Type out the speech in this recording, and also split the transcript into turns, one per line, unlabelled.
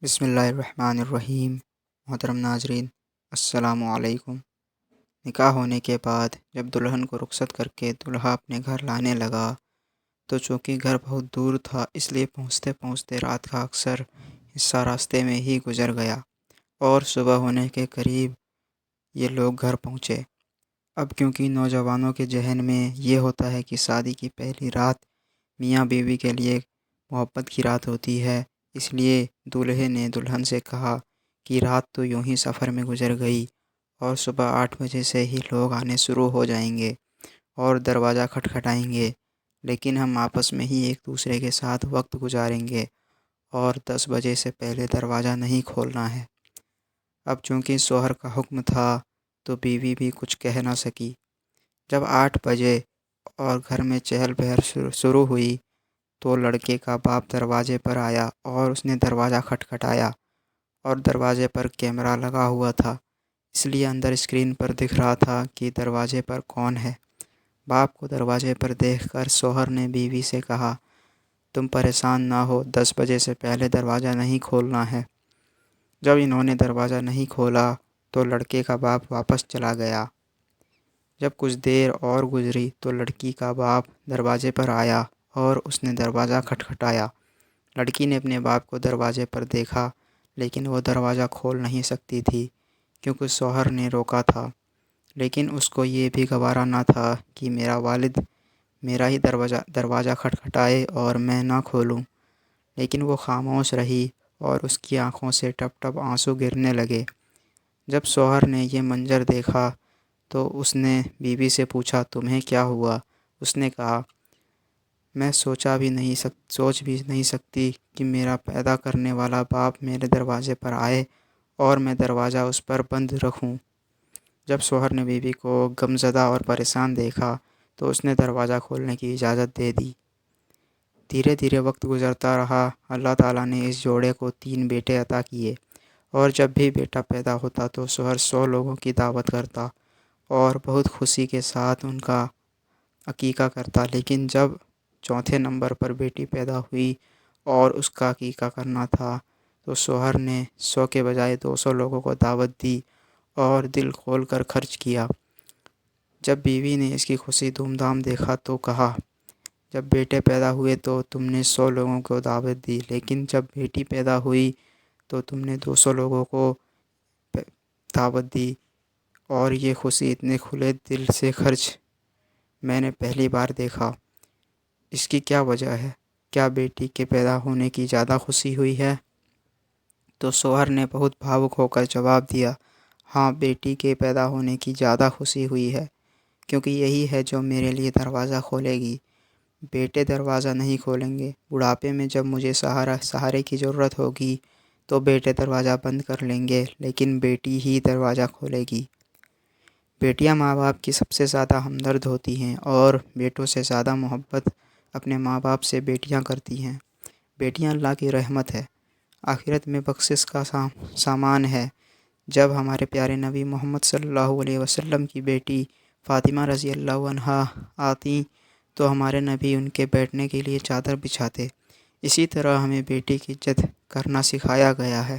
بسم اللہ الرحمن الرحیم۔ محترم ناظرین، السلام علیکم۔ نکاح ہونے کے بعد جب دلہن کو رخصت کر کے دولہا اپنے گھر لانے لگا تو چونکہ گھر بہت دور تھا، اس لیے پہنچتے پہنچتے رات کا اکثر حصہ راستے میں ہی گزر گیا اور صبح ہونے کے قریب یہ لوگ گھر پہنچے۔ اب کیونکہ نوجوانوں کے ذہن میں یہ ہوتا ہے کہ شادی کی پہلی رات میاں بیوی کے لیے محبت کی رات ہوتی ہے، اس لیے دولہے نے دلہن سے کہا کہ رات تو یوں ہی سفر میں گزر گئی اور صبح 8 بجے سے ہی لوگ آنے شروع ہو جائیں گے اور دروازہ کھٹکھٹائیں گے، لیکن ہم آپس میں ہی ایک دوسرے کے ساتھ وقت گزاریں گے اور 10 بجے سے پہلے دروازہ نہیں کھولنا ہے۔ اب چونکہ شوہر کا حکم تھا تو بیوی بھی کچھ کہہ نہ سکی۔ جب 8 بجے اور گھر میں چہل پہل شروع ہوئی تو لڑکے کا باپ دروازے پر آیا اور اس نے دروازہ کھٹکھٹایا اور دروازے پر کیمرہ لگا ہوا تھا، اس لیے اندر اسکرین پر دکھ رہا تھا کہ دروازے پر کون ہے۔ باپ کو دروازے پر دیکھ کر شوہر نے بیوی سے کہا، تم پریشان نہ ہو، 10 بجے سے پہلے دروازہ نہیں کھولنا ہے۔ جب انہوں نے دروازہ نہیں کھولا تو لڑکے کا باپ واپس چلا گیا۔ جب کچھ دیر اور گزری تو لڑکی کا باپ دروازے پر آیا اور اس نے دروازہ کھٹکھٹایا۔ لڑکی نے اپنے باپ کو دروازے پر دیکھا لیکن وہ دروازہ کھول نہیں سکتی تھی کیونکہ شوہر نے روکا تھا، لیکن اس کو یہ بھی گوارا نہ تھا کہ میرا والد میرا ہی دروازہ کھٹکھٹائے اور میں نہ کھولوں، لیکن وہ خاموش رہی اور اس کی آنکھوں سے ٹپ ٹپ آنسو گرنے لگے۔ جب شوہر نے یہ منظر دیکھا تو اس نے بیوی سے پوچھا، تمہیں کیا ہوا؟ اس نے کہا، میں سوچ بھی نہیں سکتی کہ میرا پیدا کرنے والا باپ میرے دروازے پر آئے اور میں دروازہ اس پر بند رکھوں۔ جب شوہر نے بیوی کو غمزدہ اور پریشان دیکھا تو اس نے دروازہ کھولنے کی اجازت دے دی۔ دھیرے دھیرے وقت گزرتا رہا۔ اللہ تعالیٰ نے اس جوڑے کو 3 بیٹے عطا کیے اور جب بھی بیٹا پیدا ہوتا تو شوہر 100 لوگوں کی دعوت کرتا اور بہت خوشی کے ساتھ ان کا عقیقہ کرتا، لیکن جب چوتھے نمبر پر بیٹی پیدا ہوئی اور اس کا عقیقہ کرنا تھا تو شوہر نے 100 کے بجائے 200 لوگوں کو دعوت دی اور دل کھول کر خرچ کیا۔ جب بیوی نے اس کی خوشی دھوم دھام دیکھا تو کہا، جب بیٹے پیدا ہوئے تو تم نے 100 لوگوں کو دعوت دی، لیکن جب بیٹی پیدا ہوئی تو تم نے 200 لوگوں کو دعوت دی اور یہ خوشی اتنے کھلے دل سے خرچ میں نے پہلی بار دیکھا۔ اس کی کیا وجہ ہے؟ کیا بیٹی کے پیدا ہونے کی زیادہ خوشی ہوئی ہے؟ تو شوہر نے بہت بھاوک ہو کر جواب دیا، ہاں، بیٹی کے پیدا ہونے کی زیادہ خوشی ہوئی ہے کیونکہ یہی ہے جو میرے لیے دروازہ کھولے گی۔ بیٹے دروازہ نہیں کھولیں گے۔ بڑھاپے میں جب مجھے سہارے کی ضرورت ہوگی تو بیٹے دروازہ بند کر لیں گے، لیکن بیٹی ہی دروازہ کھولے گی۔ بیٹیاں ماں باپ کی سب سے زیادہ ہمدرد ہوتی ہیں اور بیٹوں سے زیادہ محبت اپنے ماں باپ سے بیٹیاں کرتی ہیں۔ بیٹیاں اللہ کی رحمت ہے، آخرت میں بخشش کا سامان ہے۔ جب ہمارے پیارے نبی محمد صلی اللہ علیہ وسلم کی بیٹی فاطمہ رضی اللہ عنہا آتی تو ہمارے نبی ان کے بیٹھنے کے لیے چادر بچھاتے۔ اسی طرح ہمیں بیٹی کی عزت کرنا سکھایا گیا ہے۔